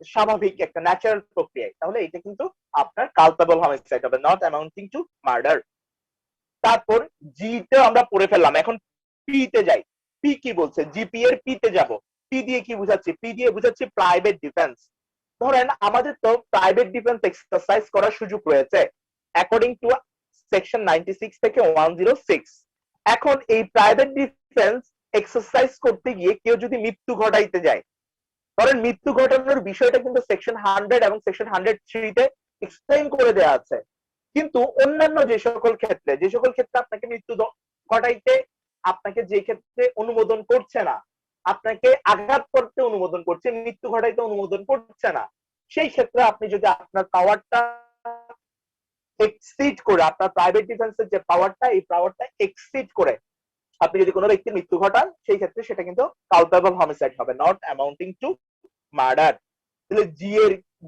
স্বাভাবিক একটা ন্যাচারাল প্রক্রিয়া, তাহলে এটা কিন্তু আপনার কালপেবল হোমিসাইড হবে, নট অ্যামাউন্টিং টু মার্ডার। তারপর জি তে আমরা পড়ে ফেললাম, এখন পি তে যাই। পি কি বলছে? জিপি এর পি তে যাব। পি দিয়ে কি বুঝাচ্ছি? পি দিয়ে বুঝাচ্ছি প্রাইভেট ডিফেন্স। ধরেন আমাদের তো প্রাইভেট ডিফেন্স এক্সারসাইজ করার সুযোগ রয়েছে অ্যাকর্ডিং টু সেকশন 96 থেকে 106। এখন এই প্রাইভেট ডিফেন্স এক্সারসাইজ করতে গিয়ে কেউ যদি মৃত্যু ঘটাইতে যায়, ধরেন মৃত্যু ঘটানোর বিষয়টা কিন্তু সেকশন 100 এবং সেকশন 103 তে এক্সপ্লেইন করে দেওয়া আছে। কিন্তু অন্যান্য যে সকল ক্ষেত্রে আপনাকে মৃত্যু ঘটাইতে, আপনাকে যে ক্ষেত্রে অনুমোদন করছে না, আপনাকে আঘাত করতে অনুমোদন করছে, মৃত্যু ঘটাইতে অনুমোদন করছে না, সেই ক্ষেত্রে আপনি যদি আপনার পাওয়ারটা এক্সিড করে, আপনার প্রাইভেট ডিফেন্সের যে পাওয়ারটা, এই পাওয়ারটা এক্সিড করে আপনি যদি কোনো ব্যক্তির মৃত্যু ঘটান, সেই ক্ষেত্রে সেটা কিন্তু কালপেবল হোমিসাইড হবে, নট অ্যামাউন্টিং টু মার্ডার। তাহলে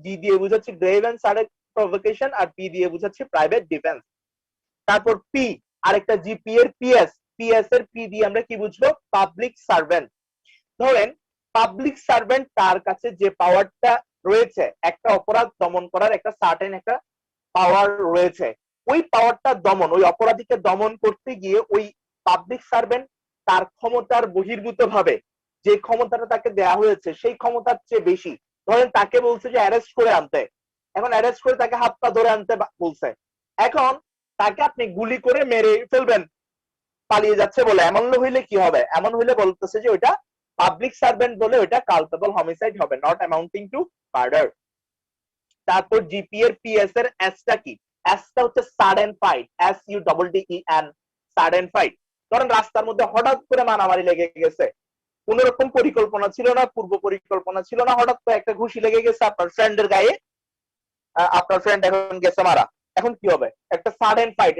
জি দিয়ে বুঝাচ্ছি গ্রেভ এন্ড সাডেন প্রভোকেশন, আর পি দিয়ে বুঝাচ্ছি প্রাইভেট ডিফেন্স। তারপর পি, আরেকটা জিপি এর পিএস এর পি দিয়ে আমরা কি বুঝবো? Public servant. ধরেন পাবলিক সার্ভেন্ট, তার কাছে যে পাওয়ারটা রয়েছে, একটা অপরাধ দমন করার একটা সার্টেন একটা পাওয়ার রয়েছে, ওই পাওয়ারটা দমন, ওই অপরাধীকে দমন করতে গিয়ে ওই পাবলিক সার্ভেন্ট তার ক্ষমতার বহির্ভূত ভাবে যে ক্ষমতাটা তাকে দেয়া হয়েছে, সেই ক্ষমতার চেয়ে বেশি, ধরেন তাকে বলছে যে অ্যারেস্ট করে আনতে, এখন অ্যারেস্ট করে তাকে হাত পা ধরে আনতে বলছে, এখন তাকে আপনি গুলি করে মেরে ফেলবেন পালিয়ে যাচ্ছে বলে, এমন হইলে কি হবে? এমন হইলে বলতেছে যে ওইটা পাবলিক সার্ভেন্ট বলে, ওইটা কালপেবল হোমিসাইড হবে, নট অ্যামাউন্টিং টু মার্ডার। তারপর জিপি এর পিএস এর এসটা কি? এসটা হচ্ছে sudden fight, SUDDEN, sudden fight. ধরেন রাস্তার মধ্যে হঠাৎ করে মারামারি লেগে গেছে, কোন রকম পরিকল্পনা ছিল না, পূর্ব পরিকল্পনা ছিল না, হঠাৎ করে একটা ঘুষি লেগে গেছে আপনার ফ্রেন্ডের গায়ে, আপনার ফ্রেন্ড এখন গেছে মারা, এখন কি হবে? একটা সাডেন ফাইট,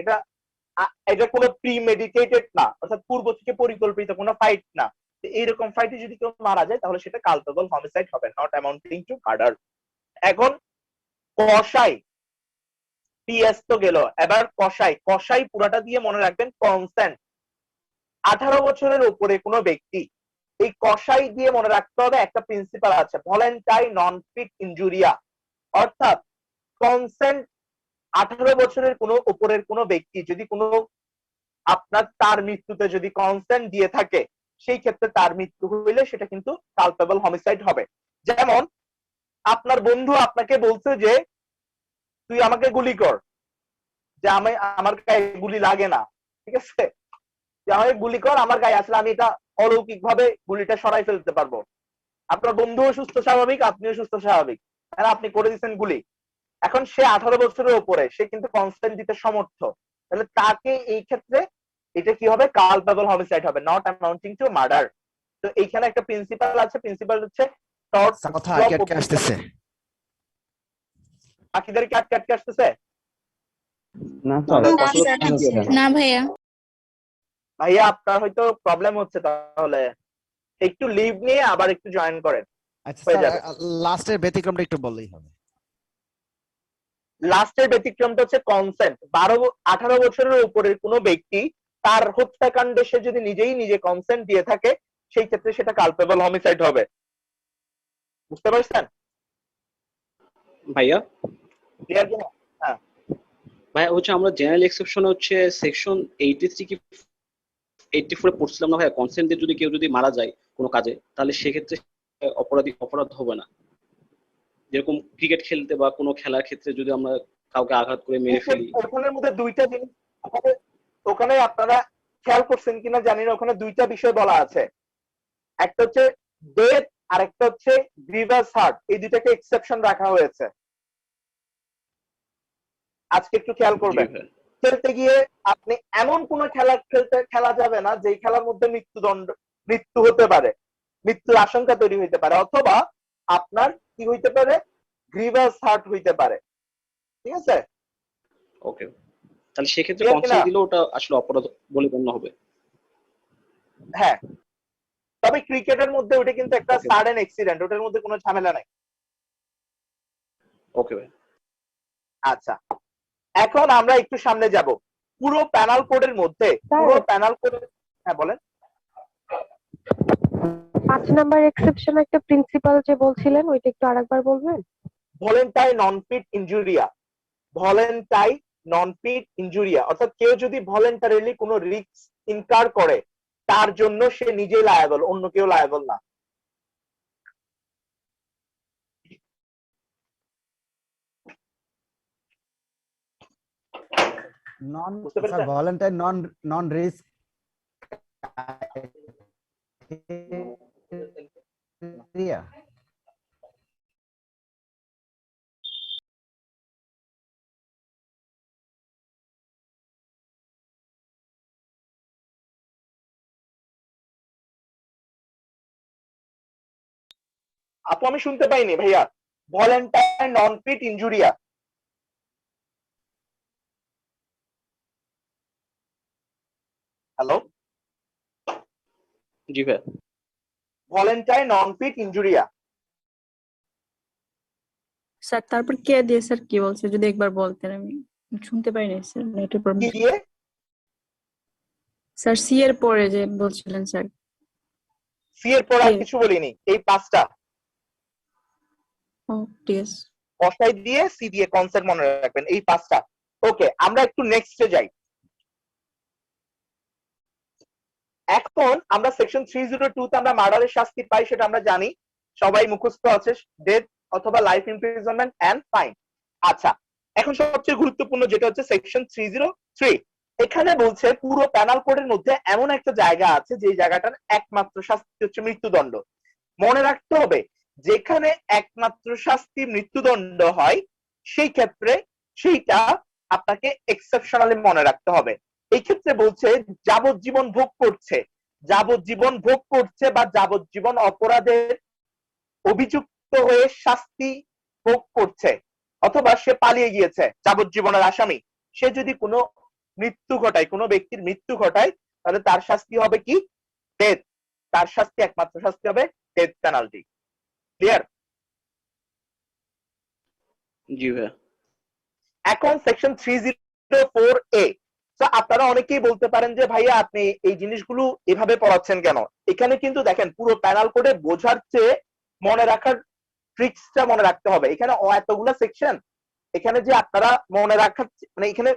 এটা কোনো প্রিমেডিটেটেড না, অর্থাৎ পূর্ব থেকে পরিকল্পিত কোনো ফাইট না। এইরকম ফাইটে যদি কেউ মারা যায়, তাহলে সেটা কালপেবল হোমিসাইড হবে, নট অ্যামাউন্টিং টু মার্ডার। এখন কসাই, পিএস তো গেল, এবার কসাই পুরাটা দিয়ে মনে রাখবেন কনসেন্ট। 18 বছরের উপরে কোনো ব্যক্তি, এই কসাই দিয়ে মনে রাখতে হবে একটা প্রিন্সিপাল আছে, ভলেন্টারি নন ফিট ইনজুরিয়া, অর্থাৎ কনসেন্ট 18 বছরের কোনো উপরের কোনো ব্যক্তি যদি কোনো আপনার তার মৃত্যুতে যদি কনসেন্ট দিয়ে থাকে, সেই ক্ষেত্রে তার মৃত্যু হইলে সেটা কিন্তু কালপেবল হোমিসাইড হবে। যেমন আপনার বন্ধু আপনাকে বলছে যে তুই আমাকে গুলি কর, যে আমার গায়ে গুলি লাগে না, ঠিক আছে, যে আমাকে গুলি কর, আমার গায়ে আসলে আমি এটা অলৌকিক ভাবে গুলিটা সরাই ফেলতে পারবো। আপনার বন্ধুও সুস্থ স্বাভাবিক, আপনিও সুস্থ স্বাভাবিক, আপনি করে দিচ্ছেন গুলি। এখন সে 18 বছরের উপরে, সে কিন্তু কনসেন্ট দিতে সমর্থ, তাহলে তাকে এই ক্ষেত্রে এটা কি হবে? কালপেবল হোমিসাইড হবে, নট অ্যামাউন্টিং টু মার্ডার। তো এইখানে একটা প্রিন্সিপাল আছে, প্রিন্সিপাল হচ্ছে কথা আটকে আসতেছে, বাকিদের কি আটকে আসতেছে? না স্যার, না ভাইয়া। ভাইয়া আপনার হয়তো প্রবলেম হচ্ছে, তাহলে একটু লিভ নিয়ে আবার একটু জয়েন করেন। আচ্ছা স্যার, লাস্টের ব্যতিক্রমটা একটু বললেই হবে। লাস্টের ব্যতিক্রমটা হচ্ছে কনসেন্ট। 18 বছরের উপরের কোনো ব্যক্তি তার হত্যাকাণ্ডে সে যদি নিজে কনসেন্ট দিয়ে থাকে, সেই ক্ষেত্রে সেটা কালপেবল হোমিসাইড হবে। বুঝতে পারছেন ভাইয়া? ক্লিয়ার কিনা? হ্যাঁ ভাইয়া, হচ্ছে আমরা জেনারেল এক্সেপশন হচ্ছে সেকশন 83 কি 84 এ পড়ছিলাম না ভাইয়া, কনসেন্ট দিয়ে যদি কেউ যদি মারা যায় কোনো কাজে, তাহলে সেক্ষেত্রে অপরাধ হবে না। যেরকম ক্রিকেট খেলতে বা কোনো খেলার ক্ষেত্রে যদি আমরা কাউকে আঘাত করে মেরে ফেলি, ওখানের মধ্যে দুইটা জিনিস, ওখানে আপনারা খেয়াল করছেন কিনা জানি না, ওখানে দুইটা বিষয় বলা আছে, একটা হচ্ছে ডেথ আর একটা হচ্ছে গ্রিভাস হার্ট, এই দুইটাকে এক্সেপশন রাখা হয়েছে। আজকে একটু খেয়াল করবেন, খেলতে গিয়ে আপনি এমন কোন খেলা যাবে না যে খেলার মধ্যে মৃত্যু হতে পারে, মৃত্যুর আশঙ্কা তৈরি হইতে পারে, অথবা আপনার কি হইতে পারে? গ্রিভাস হার্ট হইতে পারে, ঠিক আছে? ওকে, তাহলে সেক্ষেত্রে কনসেন্ট দিলে ওটা আসলে অপরাধ বলে গণ্য হবে। হ্যাঁ, তবে ক্রিকেটের মধ্যে ওটা কিন্তু একটা সাডেন অ্যাক্সিডেন্ট, ওটার মধ্যে কোনো ঝামেলা নাই। ওকে ভাই, আচ্ছা, এখন আমরা একটু সামনে যাব। পুরো প্যানাল কোডের মধ্যে, পুরো প্যানাল কোড, হ্যাঁ বলেন। 5 নাম্বার এক্সেপশন একটা প্রিন্সিপাল যে বলছিলেন ওইটা একটু আরেকবার বলবেন? ভলেন্টাই নন ফিট ইনজুরিয়া, ভলেন্টাই নন ফিট ইনজুরিয়া অর্থাৎ কেউ যদি ভলেন্টারিলি কোনো রিস্ক ইনকার করে তার জন্য সে নিজেই লায়াবল, অন্য কেউ লায়াবল না। নন বুঝতে পেরেছেন? ভলেন্টারি নন নন রিস্ক আপু আমি শুনতে পাইনি ভাইয়া, ভলেন্টাই নন ফিট ইনজুরিয়া। হ্যালো, জি ভাই। ভলেন্টাই নন ফিট ইনজুরিয়া। স্যার তারপর কে দিয়ে স্যার কি বলছে যদি একবার বলতেন, আমি শুনতে পাইনি স্যার, নেটের কি প্রবলেম। দিয়ে? স্যার সি এর পরে যে বলছিলেন স্যার। সি এর পর আর কিছু বলিনি, এই পাঁচটা ও ঠিক আছে। কষাই দিয়ে সি দিয়ে কনসেপ্ট মনে রাখবেন, এই পাঁচটা। ওকে, আমরা একটু নেক্সটে যাই। এখন আমরা সেকশন 302 তে আমরা মার্ডারের শাস্তি পাই, সেটা আমরা জানি, সবাই মুখস্থ আছে, ডেথ অথবা লাইফ ইমপ্রিজনমেন্ট এন্ড ফাইন। আচ্ছা, এখন সবচেয়ে গুরুত্বপূর্ণ যেটা হচ্ছে সেকশন 303। এখানে বলছে পুরো প্যানাল কোডের মধ্যে এমন একটা জায়গা আছে যে জায়গাটার একমাত্র শাস্তি হচ্ছে মৃত্যুদণ্ড। মনে রাখতে হবে, যেখানে একমাত্র শাস্তি মৃত্যুদণ্ড হয় সেই ক্ষেত্রে সেইটা আপনাকে এক্সেপশনালি মনে রাখতে হবে। এই ক্ষেত্রে বলছে যাবজ্জীবন ভোগ করছে, যাবজ্জীবন ভোগ করছে বা যাবজ্জীবন অপরাধের অভিযুক্ত হয়ে শাস্তি ভোগ করছে, অথবা সে পালিয়ে গিয়েছে যাবজ্জীবনের আসামি, সে যদি কোনো মৃত্যু ঘটায়, কোনো ব্যক্তির মৃত্যু ঘটায়, তাহলে তার শাস্তি হবে কি? ডেথ। তার শাস্তি, একমাত্র শাস্তি হবে ডেথ পেনাল্টি। ক্লিয়ার? জি ভাই। এখন সেকশন 304A। তো আপনারা অনেকেই বলতে পারেন যে ভাইয়া আপনি এই জিনিসগুলো এভাবে পড়াচ্ছেন কেন? এখানে কিন্তু দেখেন পুরো প্যানাল কোডে বোঝার চেয়ে মনে রাখার ট্রিক্সটা মনে রাখতে হবে। এখানে এতগুলো সেকশন, এখানে যে আপনারা মনে রাখার মানে এখানে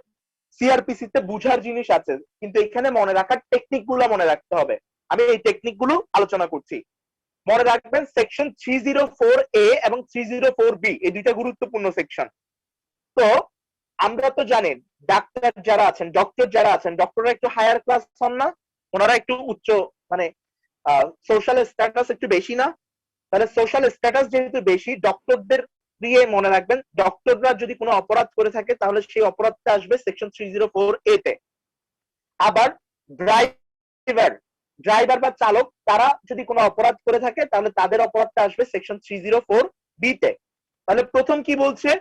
সিআরপিসি তে বুঝার জিনিস আছে, কিন্তু এখানে মনে রাখার টেকনিক গুলো মনে রাখতে হবে। আমি এই টেকনিক গুলো আলোচনা করছি। মনে রাখবেন সেকশন 304A এবং 304B এই দুইটা গুরুত্বপূর্ণ সেকশন। তো আমরা তো জানেন ডাক্তার যারা আছেন, ডক্টর যারা আছেন, ডক্টররা একটু হায়ার ক্লাস হন না? ওনারা একটু উচ্চ মানে সোশ্যাল স্ট্যাটাস একটু বেশি না? তাহলে সোশ্যাল স্ট্যাটাস যেহেতু বেশি, ডক্টরদের দিয়ে মনে রাখবেন ডক্টররা যদি কোনো অপরাধ করে থাকে তাহলে সেই অপরাধটা আসবে সেকশন 304A তে। আবার ড্রাইভার ড্রাইভার বা চালক তারা যদি কোনো অপরাধ করে থাকে তাহলে তাদের অপরাধটা আসবে সেকশন 304B তে। তাহলে প্রথম কি বলছে?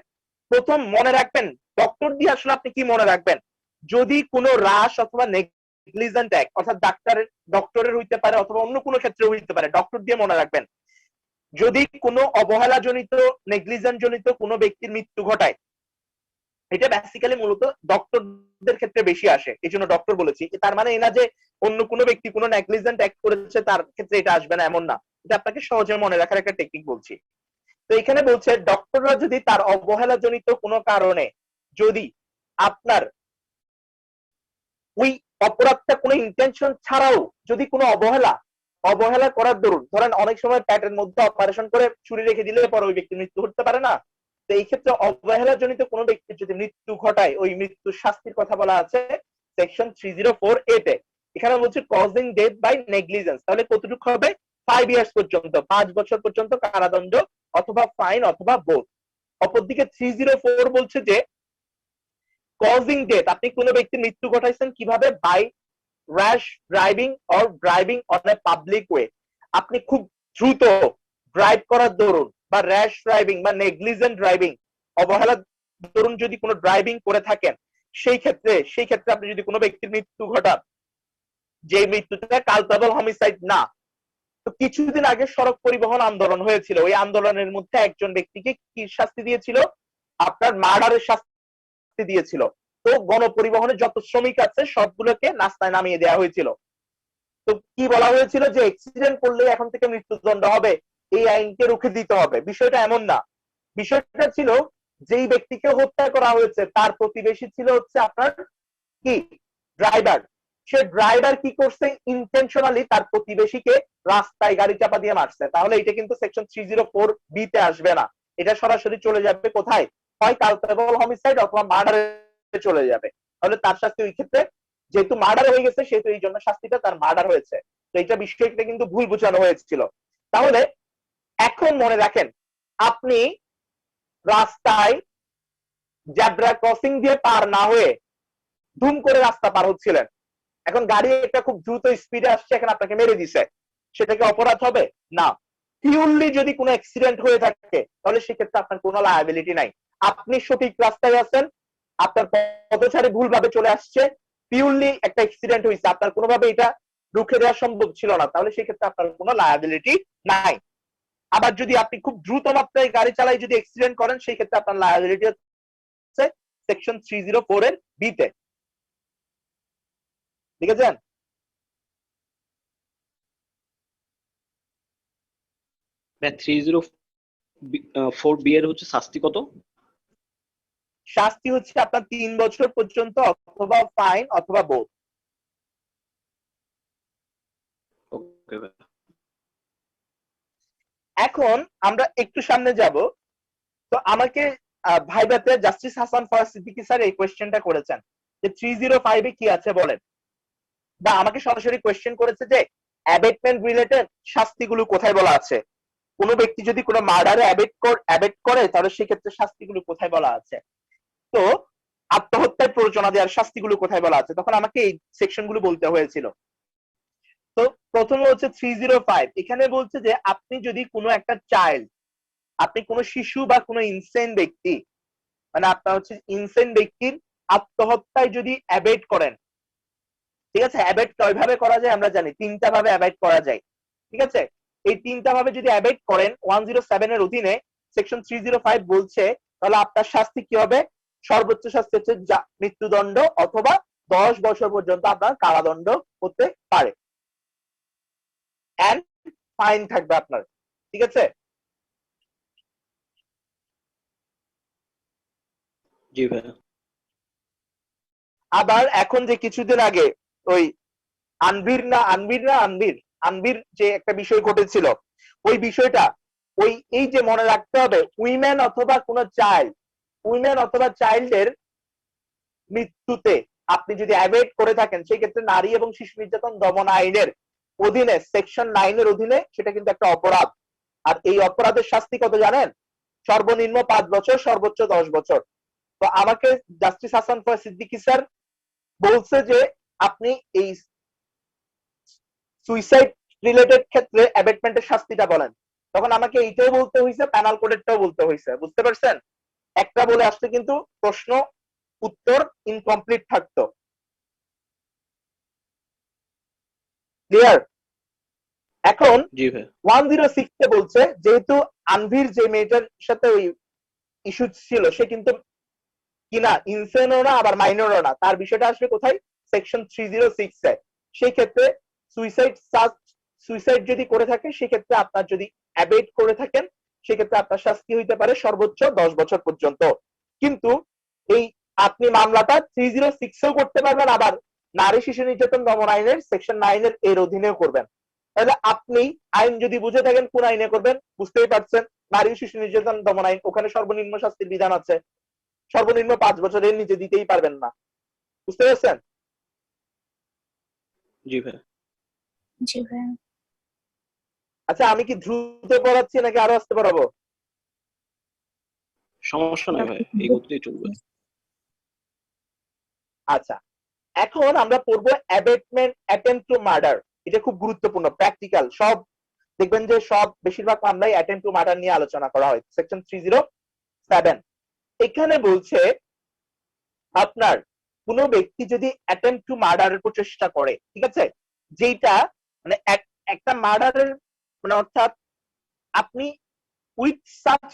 প্রথম মনে রাখবেন, ডক্টর দিয়ে আসলে আপনি কি মনে রাখবেন? যদি কোনো রাশ অথবা নেগলিজেন্ট অ্যাক্ট, অর্থাৎ ডক্টরের হইতে পারে অথবা অন্য কোনো ক্ষেত্রে হইতে পারে, ডক্টর দিয়ে মনে রাখবেন। যদি কোনো অবহেলা জনিত, নেগলিজেন্ট জনিত কোনো ব্যক্তির মৃত্যু ঘটায়, এটা বেসিক্যালি মূলত ডক্টরদের ক্ষেত্রে বেশি আসে, এই জন্য ডক্টর বলেছি। তার মানে এই না যে অন্য কোনো ব্যক্তি কোনো নেগলিজেন্ট অ্যাক্ট করেছে তার ক্ষেত্রে এটা আসবে না, এমন না। এটা আপনাকে সহজে মনে রাখার একটা টেকনিক বলছি। তো এখানে বলছে ডক্টররা যদি তার অবহেলা জনিত কোনো কারণে যদি আপনার ওই অপরাধটা কোনো ইন্টেনশন ছাড়াও যদি কোনো অবহেলা করার দরুন, ধরেন অনেক সময় প্যাটের মধ্যে অপারেশন করে ছুরি রেখে দিলে পরে ওই ব্যক্তির মৃত্যু ঘটতে পারে না? তো এই ক্ষেত্রে অবহেলা জনিত কোনো ব্যক্তির যদি মৃত্যু ঘটায়, ওই মৃত্যুর শাস্তির কথা বলা আছে সেকশন 304A তে। এখানে বলছে কজিং ডেথ বাই নেগলিজেন্স, তাহলে কতটুকু হবে? 5 ইয়ার্স পর্যন্ত, 5 বছর পর্যন্ত কারাদণ্ড অথবা ফাইন অথবা বোথ। অপরদিকে 304 বলছে যে কজিং ডেথ, আপনি কোনো ব্যক্তির মৃত্যু ঘটাইছেন কিভাবে? By rash driving or driving on a public way, আপনি খুব দ্রুত ড্রাইভ করার দরুন বা র্যাশ ড্রাইভিং বা নেগলিজেন্ট ড্রাইভিং, অবহেলা দরুন যদি কোনো ড্রাইভিং করে থাকেন, সেই ক্ষেত্রে আপনি যদি কোনো ব্যক্তির মৃত্যু ঘটান, যে মৃত্যুটা কালপেবল হোমিসাইড না। তো কিছুদিন আগে সড়ক পরিবহন আন্দোলন হয়েছিল, ওই আন্দোলনের মধ্যে একজন ব্যক্তিকে কি শাস্তি দিয়েছিল? আপনার মার্ডারের শাস্তি দিয়েছিল। তো গণপরিবহনে যত শ্রমিক আছে সবগুলোকে রাস্তায় নামিয়ে দেওয়া হয়েছিল। তো তো কি বলা হয়েছিল যে অ্যাক্সিডেন্ট করলে এখন থেকে মৃত্যুদণ্ড হবে, এই আইনকে রুখে দিতে হবে। বিষয়টা এমন না, বিষয়টা ছিল যেই ব্যক্তিকে হত্যা করা হয়েছে তার প্রতিবেশী ছিল হচ্ছে আপনার কি ড্রাইভার। সে ড্রাইভার কি করছে, ইন্টেনশনালি তার প্রতিবেশীকে রাস্তায় গাড়ি চাপা দিয়ে মারছে। তাহলে এটা কিন্তু সেকশন 304B তে আসবে না, এটা সরাসরি চলে যাবে কোথায়, হয় কালপেবল হোমিসাইড অথবা মার্ডারে চলে যাবে। তাহলে তার শাস্তি ওই ক্ষেত্রে, যেহেতু মার্ডার হয়ে গেছে সেহেতু এই জন্য শাস্তিটা তার মার্ডার হয়েছে। তো এটা বিষয়টা কিন্তু ভুল বোঝানো হয়েছিল। তাহলে এখন মনে রাখেন, আপনি রাস্তায় জেব্রা ক্রসিং দিয়ে পার না হয়ে ধুম করে রাস্তা পার হচ্ছিলেন, এখন গাড়ি একটা খুব দ্রুত স্পিডে আসছে, এখন আপনাকে মেরে দিছে, সেটা কি অপরাধ হবে? না। পিওরলি যদি কোনো অ্যাক্সিডেন্ট হয়ে থাকে তাহলে সেক্ষেত্রে আপনার কোনো লায়াবিলিটি নাই। আপনি সঠিক রাস্তায় আছেন, আপনার পথচারী ভুলভাবে চলে আসছে, পিওরলি একটা অ্যাক্সিডেন্ট হয়েছে, আপনার কোনোভাবে এটা রুখে দেওয়া সম্ভব ছিল না, তাহলে সেক্ষেত্রে আপনার কোনো লায়াবিলিটি নাই। আবার যদি আপনি খুব দ্রুত মাত্রায় গাড়ি চালাই যদি অ্যাক্সিডেন্ট করেন, সেই ক্ষেত্রে আপনার লায়াবিলিটি হচ্ছে সেকশন 304 এর বিতে। ঠিক আছে? ভাই 304B এর হচ্ছে শাস্তি কত? শাস্তি হচ্ছে আপনার 3 বছর পর্যন্ত অথবা ফাইন অথবা বোধ। ওকে ভাই। এখন আমরা একটু সামনে যাব। তো আমাকে ভাইবাতে জাস্টিস হাসান ফরাজ সিদ্দিকী স্যার এই কোয়েশ্চেনটা করেছেন যে 305 এ কি আছে বলেন, বা আমাকে সরাসরি কোয়েশ্চেন করেছে যে অ্যাবেটমেন্ট রিলেটেড শাস্তিগুলো কোথায় বলা আছে, কোনো ব্যক্তি যদি কোনো মার্ডারে অ্যাবেট করে তাহলে সেক্ষেত্রে শাস্তিগুলো কোথায় বলা আছে, তো আত্মহত্যার প্ররোচনা দেওয়ার শাস্তিগুলো কোথায় বলা আছে, তখন আমাকে এই সেকশনগুলো বলতে হয়েছিল। তো প্রথমে হচ্ছে 305, এখানে বলছে যে আপনি যদি কোনো একটা চাইল্ড, আপনি কোনো শিশু বা কোনো ইনসেন ব্যক্তি, মানে আপনার হচ্ছে ইনসেন ব্যক্তির আত্মহত্যায় যদি অ্যাবেট করেন, ঠিক আছে, অ্যাবেট কয়ভাবে করা যায় আমরা জানি, 3টা ভাবে অ্যাবেট করা যায়। ঠিক আছে, এই 3টা ভাবে যদি অ্যাবেট করেন 107 এর অধীনে সেকশন 305 বলছে, তাহলে আপনার শাস্তি কি হবে, সর্বোচ্চ শাস্তি হচ্ছে মৃত্যুদণ্ড অথবা 10 বছর পর্যন্ত আপনার কারাদণ্ড হতে পারে, এন্ড ফাইন থাকবে আপনার। ঠিক আছে? জি ভাই। আবার এখন যে কিছুদিন আগে ওই আনবির যে একটা বিষয় ঘটেছিল, ওই বিষয়টা ওই এই যে মনে রাখতে হবে, উইমেন অথবা কোনো চাইল্ডের মৃত্যুতে আপনি যদি অ্যাভয়েড করে থাকেন, সেই ক্ষেত্রে নারী এবং শিশু নির্যাতন দমন আইনের অধীনে সেকশন 9 এর অধীনে সেটা কিন্তু একটা অপরাধ। আর এই অপরাধের শাস্তি কত জানেন, সর্বনিম্ন 5 বছর, সর্বোচ্চ 10 বছর। তো আমাকে জাস্টিস হাসান ফরাজ সিদ্দিকী স্যার বলছে যে আপনি এই সুইসাইড রিলেটেড ক্ষেত্রে অ্যাবেটমেন্টের শাস্তিটা বলেন, তখন আমাকে এইটাও বলতে হয়েছে, প্যানাল কোডেরটাও বলতে হয়েছে। বুঝতে পারছেন? একটা বলে আসলে কিন্তু প্রশ্ন উত্তর ইনকমপ্লিট থাকতো। ক্লিয়ার? এখন জি ভাই। 106 এ বলছে যেহেতু আনভির যে মেয়েটার সাথে ওই ইস্যু ছিল সে কিন্তু কিনা ইনসেনও না আবার মাইনরও না, তার বিষয়টা আসবে কোথায়, সেকশন 306 এ। সেই ক্ষেত্রে সুইসাইড যদি করে থাকে, সেক্ষেত্রে আপনার যদি অ্যাবেট করে থাকেন, সেক্ষেত্রে আপনার শাস্তি হইতে পারে সর্বোচ্চ 10 বছর পর্যন্ত। কিন্তু এই আপনি মামলাটা 306 এও করতে পারবেন, আবার নারী শিশু নির্যাতন দমন আইনের সেকশন 9 এর অধীনেও করবেন। তাহলে আপনি আইন যদি বুঝে থাকেন কোন আইনে করবেন বুঝতেই পারছেন, নারী শিশু নির্যাতন দমন আইন, ওখানে সর্বনিম্ন শাস্তির বিধান আছে, সর্বনিম্ন 5 বছরের নিচে দিতেই পারবেন না। বুঝতে পারছেন? জি ভাই। জি ভাই। আচ্ছা, আমি কি দ্রুত পড়াচ্ছি নাকি আরো আস্তে পড়াবো? সমস্যা নাই ভাই, এই গতিতেই চলবে। আচ্ছা, এখন আমরা পড়বো অ্যাবেটমেন্ট অ্যাটেম্পট টু মার্ডার। এটা খুব গুরুত্বপূর্ণ, প্র্যাকটিক্যাল, সব দেখবেন যে সব বেশিরভাগ মামলায় অ্যাটেম্পট টু মার্ডার নিয়ে আলোচনা করা হয়, সেকশন 307। এখানে বলছে আপনার কোনো ব্যক্তি যদি অ্যাটেম্পট টু মার্ডারের প্রচেষ্টা করে, ঠিক আছে, যেটা মানে একটা মার্ডারের মানে অর্থাৎ আপনি উইথ সাচ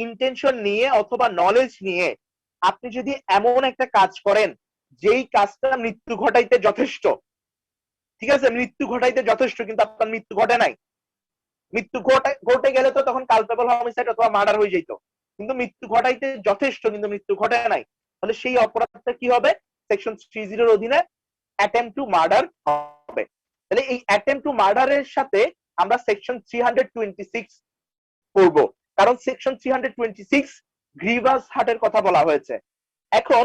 ইন্টেনশন নিয়ে অথবা নলেজ নিয়ে আপনি যদি এমন একটা কাজ করেন যেই কাজটা মৃত্যু ঘটাইতে যথেষ্ট, ঠিক আছে, মৃত্যু ঘটাইতে যথেষ্ট, কিন্তু আপনার মৃত্যু ঘটে নাই। মৃত্যু ঘটে গেলে তো তখন কালপেবল হোমিসাইড অথবা মার্ডার হয়ে যেত, কিন্তু মৃত্যু ঘটাইতে যথেষ্ট কিন্তু মৃত্যু ঘটে নাই, তাহলে সেই অপরাধটা কি হবে? সেকশন 30 এর অধীনে অ্যাটেম্পট টু মার্ডার হবে। তাহলে এই অ্যাটেম্পট টু মার্ডারের সাথে আমরা সেকশন 326 করব, কারণ সেকশন 326 গ্রিভাস হার্টের কথা বলা হয়েছে। এখন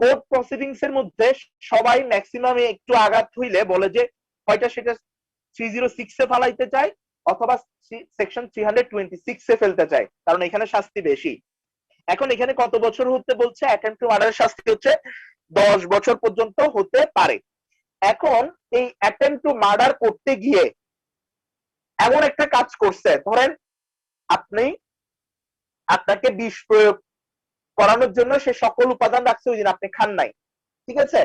কোর্ট প্রসিডিংস এর মধ্যে সবাই ম্যাক্সিমাম একটু আঘাত হইলে বলে যে হয়তো সেটা 306 এ ফালাইতে চায় অথবা সেকশন 326 এ ফেলতে চায়, কারণ এখানে শাস্তি বেশি। এখন এখানে কত বছর হতে বলছে? অ্যাটেম্পট টু মার্ডারের শাস্তি হচ্ছে 10 বছর পর্যন্ত হতে পারে। এখন এই অ্যাটেম্পট টু মার্ডার করতে গিয়ে এমন একটা কাজ করছে, ধরেন আপনাকে বিষ প্রয়োগ করানোর জন্য সে সকল উপাদান রাখছে, ওই দিন আপনি খান নাই, ঠিক আছে,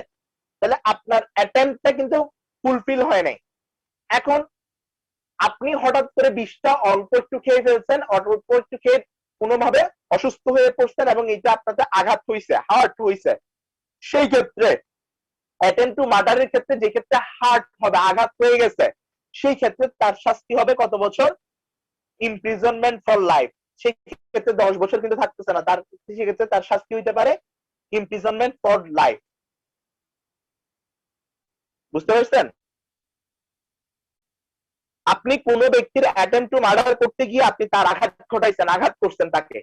তাহলে আপনার অ্যাটেম্পটটা কিন্তু ফুলফিল হয় নাই। এখন আপনি হঠাৎ করে বিষটা অল্প একটু খেয়ে ফেলছেন, অল্প একটু খেয়ে কোনোভাবে অসুস্থ হয়ে পড়ছেন এবং এটা আপনাদের আঘাত হয়েছে, হার্ট হয়েছে, সেই ক্ষেত্রে অ্যাটেম্পট টু মার্ডারের ক্ষেত্রে যে ক্ষেত্রে হার্ট হবে, আঘাত হয়ে গেছে, সেই ক্ষেত্রে তার শাস্তি হবে কত বছর? Imprisonment for life. সেই ক্ষেত্রে 10 বছর কিন্তু থাকতেছে না, তার সেক্ষেত্রে তার শাস্তি হইতে পারে ইমপ্রিজনমেন্ট ফর লাইফ। বুঝতে পারছেন? আপনি কোনো ব্যক্তির অ্যাটেম্পট টু মার্ডার করতে গিয়ে আপনি তার আঘাত ঘটাইছেন, আঘাত করছেন তাকে,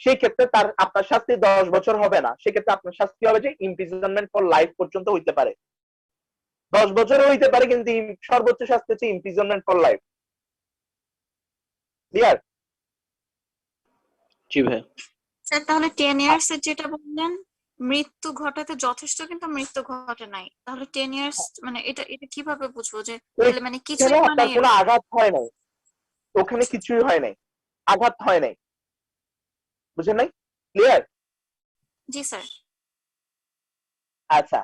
সেই ক্ষেত্রে আপনার শাস্তি 10 বছর হবে না, সেক্ষেত্রে আপনার শাস্তি হবে যে ইমপ্রিজনমেন্ট ফর লাইফ পর্যন্ত হইতে পারে, 10 বছরও হইতে পারে, কিন্তু সর্বোচ্চ শাস্তি হচ্ছে ইমপ্রিজনমেন্ট ফর লাইফ। ক্লিয়ার? জি ভাই। স্যার তাহলে 10 ইয়ার্স এর যেটা বললেন মৃত্যু ঘটাতে যথেষ্ট কিন্তু মৃত্যু ঘটে নাই, তাহলে 10 ইয়ার্স মানে এটা কিভাবে বুঝবো যে তাহলে মানে কিছুই হয় আপনার নাই? কোনো আঘাত হয় নাই, ওখানে কিছুই হয় নাই, আঘাত হয় নাই, বুঝেন নাই? ক্লিয়ার? জি স্যার। আচ্ছা,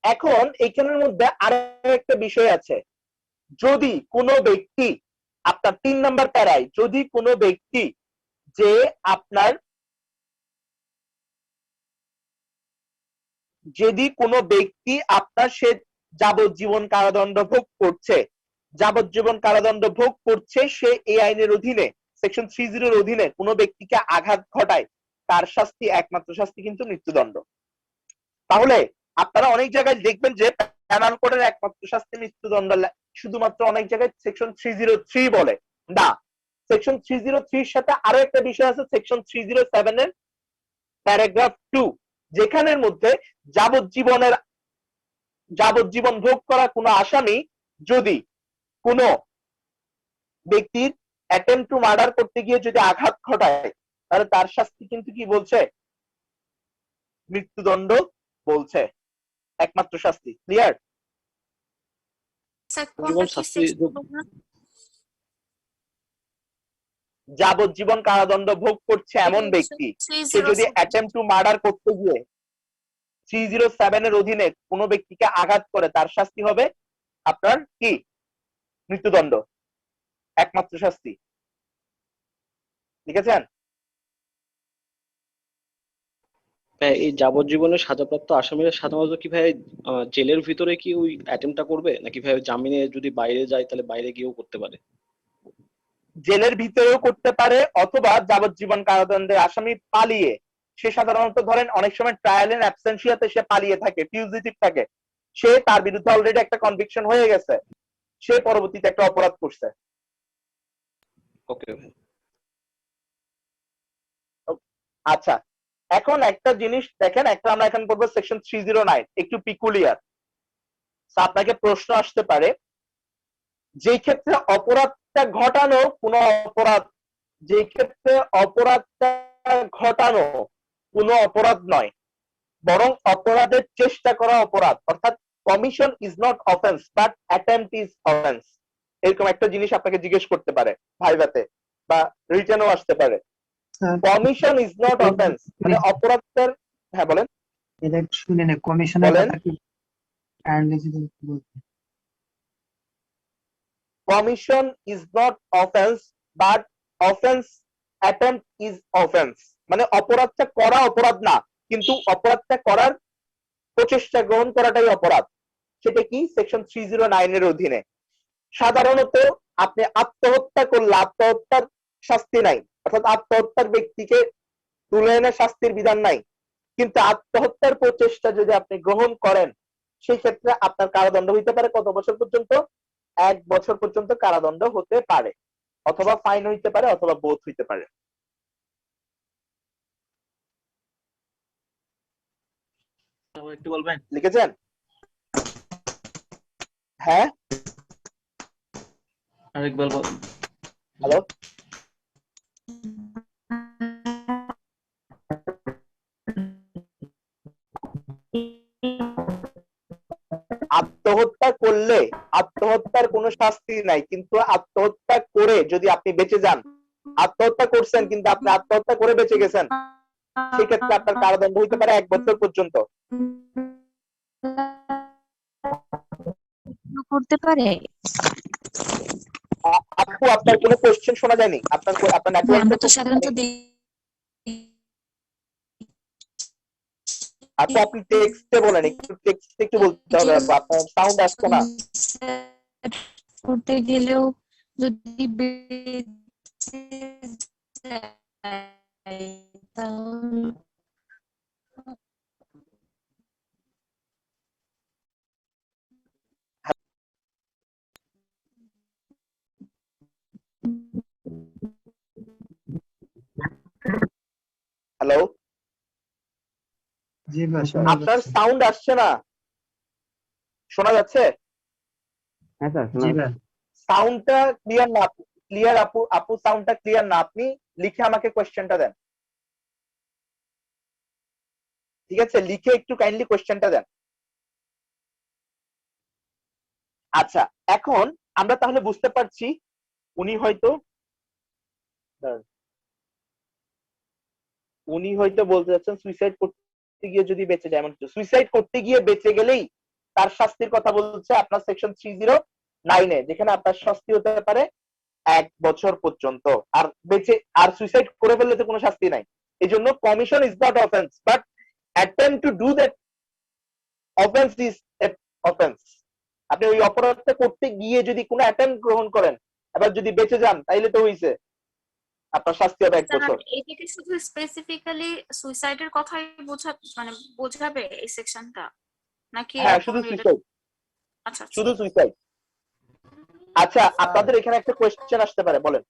এখন এখানের মধ্যে আরো একটা বিষয় আছে, যদি কোনো ব্যক্তি আপনার 3 নাম্বার প্যারায়, যদি কোনো ব্যক্তি যে আপনার সে যাবজ্জীবন কারাদণ্ড ভোগ করছে, সে এই আইনের অধীনে সেকশন 30 এর অধীনে কোনো ব্যক্তিকে আঘাত ঘটায়, তার শাস্তি একমাত্র শাস্তি কিন্তু মৃত্যুদণ্ড। তাহলে আপনারা অনেক জায়গায় দেখবেন যে প্যানাল কোডের একমাত্র শাস্তি মৃত্যুদণ্ড, শুধুমাত্র অনেক জায়গায় সেকশন 303 বলে না। সেকশন 303 এর সাথে আরো একটা বিষয় আছে, সেকশন 307 এর প্যারাগ্রাফ 2, যেখানের মধ্যে যাবজ্জীবন ভোগ করা কোনো আসামি যদি কোনো ব্যক্তির অ্যাটেম্পট টু মার্ডার করতে গিয়ে যদি আঘাত ঘটায়, তাহলে তার শাস্তি কিন্তু কি বলছে? মৃত্যুদণ্ড বলছে, একমাত্র শাস্তি। ক্লিয়ার? স্যার কোনটা কি সেকশন বললেন? যাবজ্জীবন কারাদণ্ড ভোগ করছে এমন ব্যক্তি, সে যদি অ্যাটেম্পট টু মার্ডার করতে গিয়ে 307 এর অধীনে কোনো ব্যক্তিকে আঘাত করে, তার শাস্তি হবে আপনার কি? মৃত্যুদণ্ড, একমাত্র শাস্তি। লিখেছেন? এই যাবজ্জীবনের সাজাপ্রাপ্ত আসামিরা সাধারণত কি ভাই জেলের ভিতরে কি ওই অ্যাটেম্পটা করবে, নাকি ভাই জামিনে যদি বাইরে যায় তাহলে বাইরে গিয়েও করতে পারে? জেলের ভিতরেও করতে পারে, অথবা যাবজ্জীবন কারাদণ্ডের আসামি পালিয়ে, সে সাধারণত ধরেন অনেক সময় ট্রায়াল এন্ড অ্যাবসেন্সিয়াতে সে পালিয়ে থাকে, ফিউজিটিভ থাকে, সে তার বিরুদ্ধে অলরেডি একটা কনভিকশন হয়ে গেছে, সে পরবর্তীতে একটা অপরাধ করছে। ওকে ভাই। আচ্ছা, এখন একটা জিনিস দেখেন, একটা আমরা এখন করবো সেকশন 309, একটু পিকুলিয়ার। আপনাকে প্রশ্ন আসতে পারে, যে ক্ষেত্রে অপরাধটা ঘটানো কোনো অপরাধ, যে ক্ষেত্রে অপরাধটা ঘটানো কোনো অপরাধ নয়, বরং অপরাধের চেষ্টা করা অপরাধ, অর্থাৎ commission is not offence but attempt is offence, এরকম একটা জিনিস আপনাকে জিজ্ঞেস করতে পারে ভাইভাতে, বা রিটেনও আসতে পারে। কমিশন ইজ নট অফেন্স মানে অপরাধের, হ্যাঁ বলেন। এটা শুনে নে, কমিশনের বলেন। কথা কি কাইন্ডলি যদি বলতেন। Commission is not offence but offence attempt is offence, মানে অপরাধটা করা অপরাধ না, কিন্তু অপরাধটা করার প্রচেষ্টা গ্রহণ করাটাই অপরাধ, সেটা কি সেকশন 309 এর অধীনে। সাধারণত আপনি আত্মহত্যা করলে আত্মহত্যার শাস্তি নাই, অর্থাৎ আত্মহত্যার ব্যক্তিকে তুলে এনে শাস্তির বিধান নাই, কিন্তু আত্মহত্যার প্রচেষ্টা যদি আপনি গ্রহণ করেন সেই ক্ষেত্রে আপনার কারাদণ্ড হইতে পারে কত বছর পর্যন্ত? 1 বছর পর্যন্ত কারাদণ্ড হতে পারে, অথবা ফাইন হইতে পারে, অথবা বোথ হইতে পারে। একটু বলবেন? লিখেছেন? হ্যাঁ, আরেকবার বলুন। হ্যালো, আত্মহত্যা করলে আত্মহত্যার কোনো শাস্তি নাই, কিন্তু আত্মহত্যা করে যদি আপনি বেঁচে যান, আত্মহত্যা করছেন কিন্তু আপনি আত্মহত্যা করে বেঁচে গেছেন, সেক্ষেত্রে আপনার কারাদণ্ড হইতে পারে 1 বছর পর্যন্ত। করতে পারে। আপু আপনার কোনো কোশ্চেন শোনা যায়নি? আপনার নেটওয়ার্ক আমরা তো সাধারণত আচ্ছা, আপনি টেক্সটে বলেন, একটু টেক্সটে একটু বলতে হবে, আপনার সাউন্ড আসছে না। করতে গেলেও যদি বেঁচে যায়, তাহলে হ্যালো, জি ভাই শোনা আপনার যাচ্ছে। সাউন্ড আসছে না, শোনা যাচ্ছে? হ্যাঁ স্যার, জি ভাই সাউন্ডটা ক্লিয়ার না, ক্লিয়ার আপু, আপু সাউন্ডটা ক্লিয়ার না, আপনি লিখে আমাকে কোশ্চেনটা দেন, ঠিক আছে? লিখে একটু কাইন্ডলি কোশ্চেনটা দেন। আচ্ছা, এখন আমরা তাহলে বুঝতে পারছি উনি হয়তো বলতে যাচ্ছেন সুইসাইড করতে গিয়ে যদি বেঁচে যায়, এমন কিছু সুইসাইড করতে গিয়ে বেঁচে গেলেই তার শাস্তির কথা বলছে আপনার সেকশন 309 যেখানে আপনার শাস্তি হতে পারে 1 বছর পর্যন্ত। আর সুইসাইড করে ফেললে তো কোনো শাস্তি নাই। এই জন্য commission is not offence, but attempt to do that offence is offence. আপনি ওই অপরাধটা করতে গিয়ে যদি কোনো অ্যাটেম্প্ট গ্রহণ করেন, এবার যদি বেঁচে যান, তাইলে তো হইছে, আপনার শাস্তি হবে 1 বছর। এটা কি শুধু স্পেসিফিক্যালি সুইসাইডের কথাই বোঝাবে এই সেকশনটা, নাকি হ্যাঁ, শুধু সুইসাইড, আচ্ছা শুধু সুইসাইড। আচ্ছা, আপনাদের এখানে একটা কোয়েশ্চেন আসতে পারে, বলেন,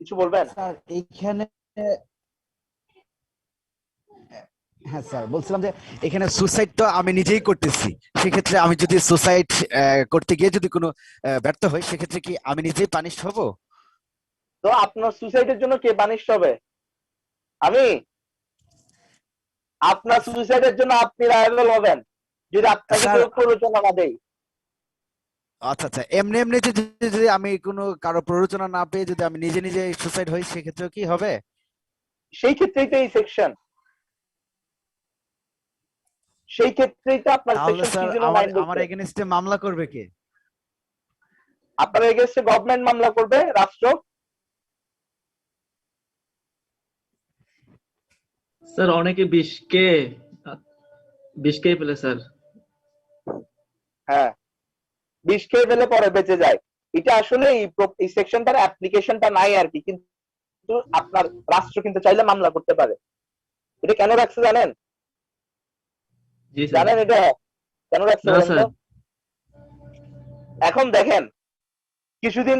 কিছু বলবেন? স্যার এইখানে হ্যাঁ স্যার, বলছিলাম যে এখানে সুসাইড তো আমি নিজেই করতেছি, সেক্ষেত্রে আমি যদি সুসাইড করতে গিয়ে যদি কোনো ব্যর্থ হই, সেক্ষেত্রে কি আমি নিজেই পানিশ হব? তো আপনার সুইসাইডের জন্য কে পানিশ হবে? আমি? আপনার সুইসাইডের জন্য আপনি লায়াবল হবেন যদি আপনাকে স্যার, কেউ প্ররোচনা না দেয়। আচ্ছা আচ্ছা, এমনি এমনি যদি আমি কোনো কারো প্ররোচনা না পেয়ে যদি আমি নিজে নিজে সুসাইড হই, সেক্ষেত্রে কি হবে? সেই ক্ষেত্রেই তো এই সেকশন, সেই ক্ষেত্রেই তো আপনার তাহলে সেকশন স্যার 309 আমার এগেইনস্টে মামলা করবে কে? আপনার এগেইনস্টে গভর্নমেন্ট মামলা করবে, রাষ্ট্র। স্যার অনেকে 20K পেলে স্যার। হ্যাঁ, 20 খেয়ে ফেলে পরে বেঁচে যায়। এটা আসলে এই সেকশনটার অ্যাপ্লিকেশনটা নাই আর কি, কিন্তু আপনার রাষ্ট্র কিন্তু চাইলে মামলা করতে পারে। এটা কেন রাখছে জানেন? জি স্যার। জানেন এটা কেন রাখছে? না স্যার। এখন দেখেন, কিছুদিন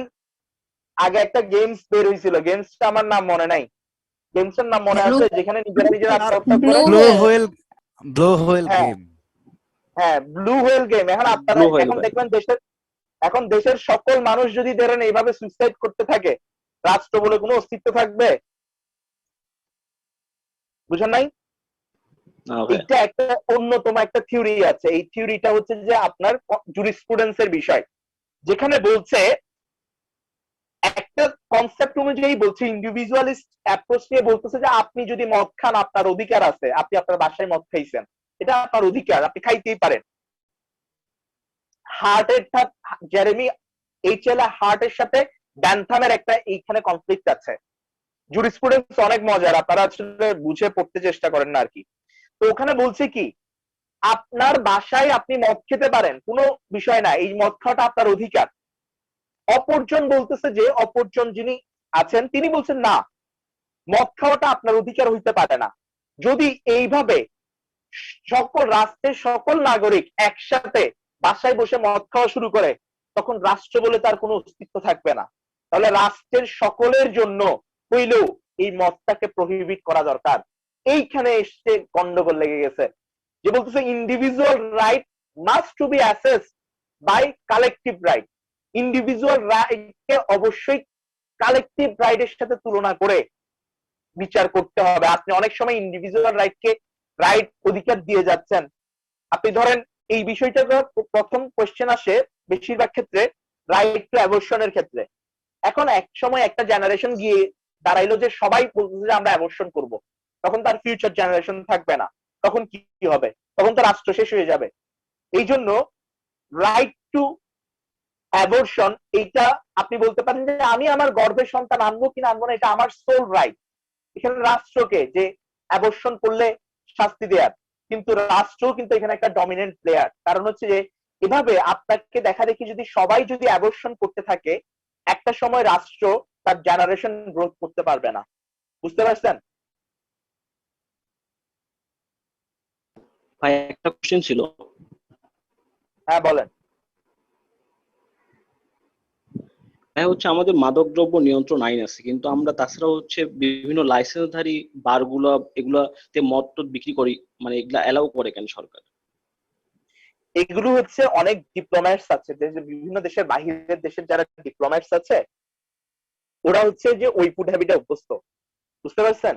আগে একটা গেমস বের হয়েছিল, গেমসটা আমার নাম মনে নাই, গেমসের নাম মনে আছে, যেখানে নিজেরা আত্মহত্যা করে। ব্লু হোয়েল হ্যাঁ, গেম। হ্যাঁ, ব্লু হোয়েল গেম। এখন আপনারা এখন দেখবেন দেশের সকল মানুষ যদি ধরেন এইভাবে সুইসাইড করতে থাকে, রাষ্ট্র বলে কোনো অস্তিত্ব থাকবে? বুঝেন নাই? এটা একটা অন্যতম একটা থিওরি আছে। এই থিওরিটা হচ্ছে যে আপনার জুরিসপ্রুডেন্সের বিষয়, যেখানে বলছে একটা কনসেপ্ট অনুযায়ী বলছে, ইন্ডিভিজুয়ালিস্ট অ্যাপ্রোচ নিয়ে বলতেছে যে আপনি যদি মদ খান আপনার অধিকার আছে, আপনি আপনার বাসায় মদ খাইছেন, এটা আপনার অধিকার, আপনি খাইতেই পারেন। জেরেমি হার্টের সাথে ব্যান্থামের একটা এইখানে কনফ্লিক্ট আছে। জুরিসপ্রুডেন্স অনেক মজার, আপনারা আসলে বুঝে পড়তে চেষ্টা করেন না আর কি। তো ওখানে বলছে কি, আপনার বাসায় আপনি মদ খেতে পারেন, কোনো বিষয় না, এই মদ খাওয়াটা আপনার অধিকার। অপরজন বলতেছে যে, অপরজন যিনি আছেন তিনি বলছেন না, মদ খাওয়াটা আপনার অধিকার হইতে পারে না। যদি এইভাবে সকল রাষ্ট্রের সকল নাগরিক একসাথে বাসায় বসে মদ খাওয়া শুরু করে, তখন রাষ্ট্র বলে তার কোনো অস্তিত্ব থাকবে না। তাহলে রাষ্ট্রের সকলের জন্য হইলেও এই মদটাকে প্রহিবিট করা দরকার। এইখানে এসে গন্ডগোল লেগে গেছে, যে বলতেছে individual right must to be assessed by collective right. Individual রাইটকে অবশ্যই কালেকটিভ রাইটের সাথে তুলনা করে বিচার করতে হবে। আপনি অনেক সময় ইন্ডিভিজুয়াল রাইট অধিকার দিয়ে যাচ্ছেন। আপনি ধরেন এই বিষয়টা প্রথম কোশ্চেন আসে বেশিরভাগ ক্ষেত্রে রাইট টু অ্যাবর্শনের ক্ষেত্রে। এখন এক সময় একটা জেনারেশন গিয়ে দাঁড়াইলো যে সবাই বলছে যে আমরা অ্যাবর্শন করব, তখন তার ফিউচার জেনারেশন থাকবে না, তখন কি হবে? তখন তো রাষ্ট্র শেষ হয়ে যাবে। এই জন্য রাইট টু অ্যাবর্শন, এইটা আপনি বলতে পারেন যে আমি আমার গর্ভের সন্তান আনবো কিনা আনবো না, এটা আমার সোল রাইট। এখানে রাষ্ট্রকে যে অ্যাবর্শন করলে শাস্তি দেয়ার, কিন্তু রাষ্ট্র কিন্তু এখানে একটা ডমিনেন্ট প্লেয়ার। কারণ হচ্ছে যে এভাবে আপনাকে দেখা দেখি যদি সবাই যদি অ্যাবর্শন করতে থাকে, একটা সময় রাষ্ট্র তার জেনারেশন গ্রোথ করতে পারবে না। বুঝতে পারছেন? ভাই একটা কোশ্চেন ছিল। হ্যাঁ বলেন। ভাই হচ্ছে আমাদের মাদকদ্রব্য নিয়ন্ত্রণ আইন আছে, কিন্তু আমরা তাছাড়া হচ্ছে বিভিন্ন লাইসেন্সধারী বারগুলা এগুলাতে মদ টদ বিক্রি করি, মানে এগুলা অ্যালাউ করে কেন সরকার? এগুলো হচ্ছে অনেক ডিপ্লোম্যাটস আছে, বিভিন্ন দেশের বাহিরের দেশের যারা ডিপ্লোম্যাটস আছে, ওরা হচ্ছে যে ওই ফুড হ্যাবিটে অভ্যস্ত। বুঝতে পারছেন?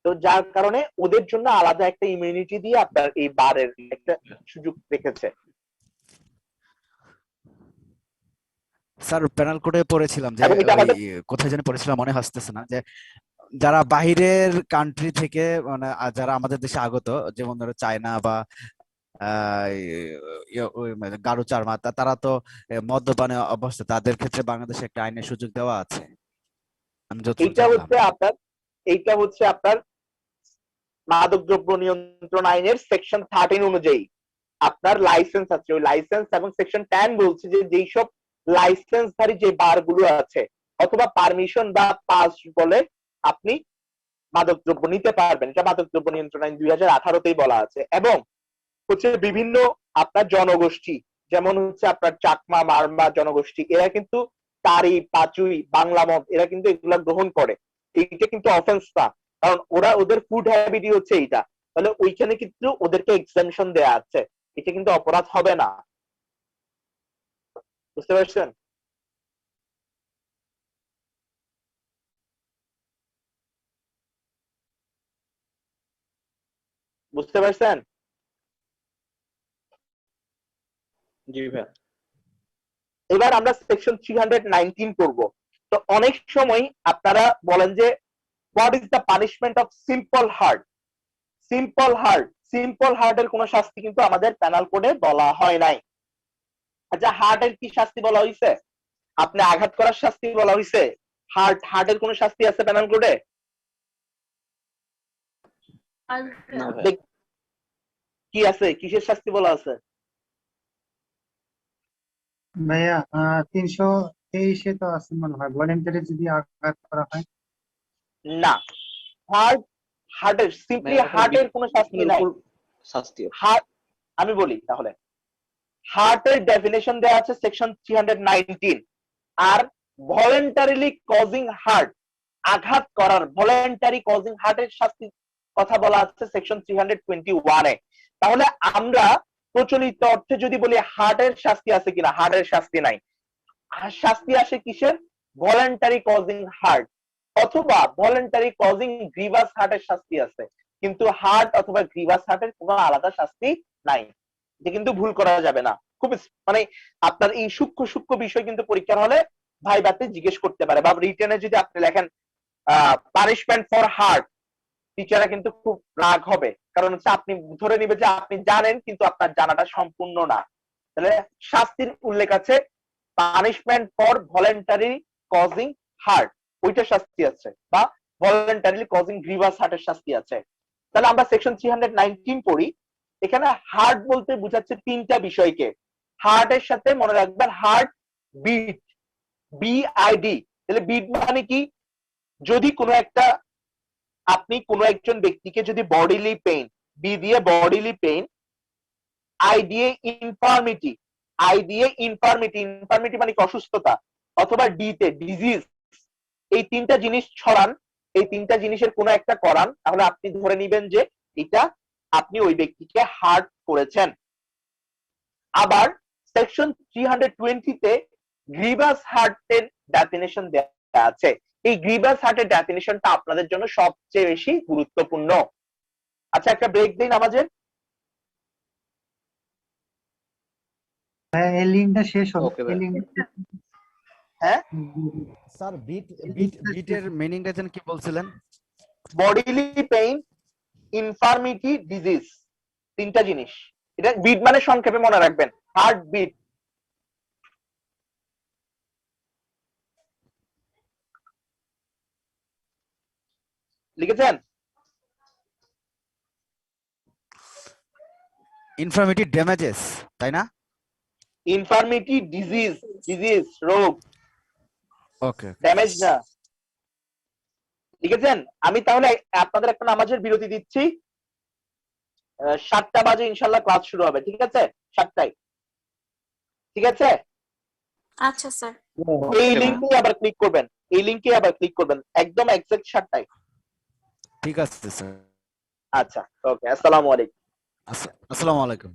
তো যার কারণে ওদের জন্য আলাদা একটা ইমিউনিটি দিয়ে আপনার এই বারের একটা সুযোগ রেখেছে। স্যার প্যানেল কোডে পড়েছিলাম যে এবং এটা ওই আমাদের কোথায় যেন পড়েছিলাম, মনে আসতেছে না, যে যারা বাহিরের কান্ট্রি থেকে মানে যারা আমাদের দেশে আগত, যেমন ধরো চায়না বা গারো চারমা, তারা তো মদ্যপানে অভ্যস্ত, তাদের ক্ষেত্রে বাংলাদেশে একটা আইনের সুযোগ দেওয়া আছে আমি যতটুকু এইটা জানলাম। হচ্ছে আপনার মাদকদ্রব্য নিয়ন্ত্রণ আইনের সেকশন 13 অনুযায়ী আপনার লাইসেন্স আছে। ওই লাইসেন্স এবং সেকশন 10 বলছে যে যেই সব লাইসেন্সধারী যে বারগুলো আছে অথবা পারমিশন বা পাস বলে আপনি মাদকদ্রব্য নিতে পারবেন। এটা মাদকদ্রব্য নিয়ন্ত্রণ আইন 2018তেই বলা আছে। এবং হচ্ছে বিভিন্ন আপনার জনগোষ্ঠী, যেমন হচ্ছে আপনার চাকমা, মারমা জনগোষ্ঠী, এরা কিন্তু তারি, পাচুই, বাংলা মদ, এরা কিন্তু এগুলা গ্রহণ করে। এইটা কিন্তু অফেন্স না, কারণ ওদের ফুড হ্যাবিটই হচ্ছে এইটা। তাহলে ওইখানে কিন্তু ওদেরকে এক্সেমশন দেয়া আছে, এটা কিন্তু অপরাধ হবে না। বুঝতে পারছেন? বুঝতে পারছেন? জি ভাই। এবার আমরা সেকশন 319 করব। তো অনেক সময় আপনারা বলেন যে what is the punishment of simple heart. Simple হার্টের কোন শাস্তি কিন্তু আমাদের প্যানাল কোডে বলা হয় নাই। আচ্ছা, হার্টের কি শাস্তি বলা হয়েছে? আপনি আঘাত করার শাস্তি বলা হয়েছে? হার্টের কোন শাস্তি আছে প্যানাল কোডে? না ভাই। কি আছে? কিসের শাস্তি বলা আছে? ভাইয়া 323-এ তো আছে মনে হয়, ভলেন্টারি যদি আঘাত করা হয়। না, হার্টের সিম্পলি হার্টের কোনো শাস্তি নাই। শাস্তি হার্ট, আমি বলি তাহলে, হার্টের ডেফিনেশন দেওয়া আছে সেকশন 319, আর ভলেন্টারিলি কজিং হার্ট, আঘাত করার ভলেন্টারি কজিং হার্টের শাস্তি কথা বলা আছে সেকশন 321-এ। তাহলে আমরা প্রচলিত অর্থে যদি বলি হার্টের শাস্তি আছে কিনা, হার্টের শাস্তি নাই। শাস্তি আসে কিসের? ভলেন্টারি কজিং হার্ট অথবা ভলেন্টারি কজিং গ্রিভাস হার্টের শাস্তি আছে, কিন্তু হার্ট অথবা গ্রিভাস হার্টের কোনো আলাদা শাস্তি নাই। যে কিন্তু ভুল করা যাবে না। খুব মানে আপনার এই সূক্ষ্ম বিষয় কিন্তু পরীক্ষার হলে ভাইভাতে জিজ্ঞেস করতে পারে, বা রিটেনে যদি আপনি লেখেন পানিশমেন্ট ফর হার্ট, টিচাররা কিন্তু খুব রাগ হবে, কারণ হচ্ছে আপনি ধরে নিবে যে আপনি জানেন কিন্তু আপনার জানাটা সম্পূর্ণ না। তাহলে শাস্তির উল্লেখ আছে punishment for voluntary causing heart, ওইটা শাস্তি আছে, বা ভলেন্টারিলি কজিং গ্রিভাস হার্টের শাস্তি আছে। তাহলে আমরা সেকশন 319 পড়ি। এখানে হার্ট বলতে বোঝাচ্ছে তিনটা বিষয়কে। হার্টের সাথে মনে রাখবেন হার্ট বিট, বিআইডি। তাহলে বিট মানে কি? যদি কোনো একটা আপনি কোনো একজন ব্যক্তিকে যদি বডিলি পেইন, বি দিয়ে বডিলি পেইন, আই দিয়ে ইনফার্মিটি, আই দিয়ে ইনফার্মিটি, ইনফার্মিটি মানে কি অসুস্থতা, অথবা ডি তে ডিজিজ, এই তিনটা জিনিস ছড়ান, এই তিনটা জিনিসের কোনো একটা করান, তাহলে আপনি ধরে নিবেন যে এটা আপনি ওই ব্যক্তিকে হার্ট করেছেন। আবার সেকশন 320 তে গ্রিভাস হার্টের ডেফিনেশন দেওয়া আছে। এই গ্রিভাস হার্টের ডেফিনেশনটা আপনাদের জন্য সবচেয়ে বেশি গুরুত্বপূর্ণ। আচ্ছা একটা ব্রেক দিন আমাদের। ভাইয়া এই লিঙ্কটা শেষ হবে, Okay, ভাই। এই লিঙ্কটা হ্যাঁ স্যার বিটের মিনিংটা যেন কি বলছিলেন? বডিলি পেইন, ইনফার্মিটি, ডিজিজ, তিনটা জিনিস। এটা বিট মানে সংক্ষেপে মনে রাখবেন হার্ট বিট। লিখেছেন? ইনফার্মিটি ড্যামেজেস, তাই না? ইনফার্মিটি, ডিজিজ, ডিজিজ রোগ, ওকে ড্যামেজ না। লিখেছেন? আমি তাহলে আপনাদের একটা নামাজের বিরতি দিচ্ছি। 7টা বাজে ইনশাল্লাহ ক্লাস শুরু হবে, ঠিক আছে? 7টায়, ঠিক আছে? আচ্ছা স্যার। এই লিঙ্কে আবার ক্লিক করবেন, এই লিঙ্কে আবার ক্লিক করবেন একদম এক্সাক্ট 7টায়। ঠিক আছে স্যার। আচ্ছা ওকে, আসসালামু আলাইকুম। আসসালামু আলাইকুম।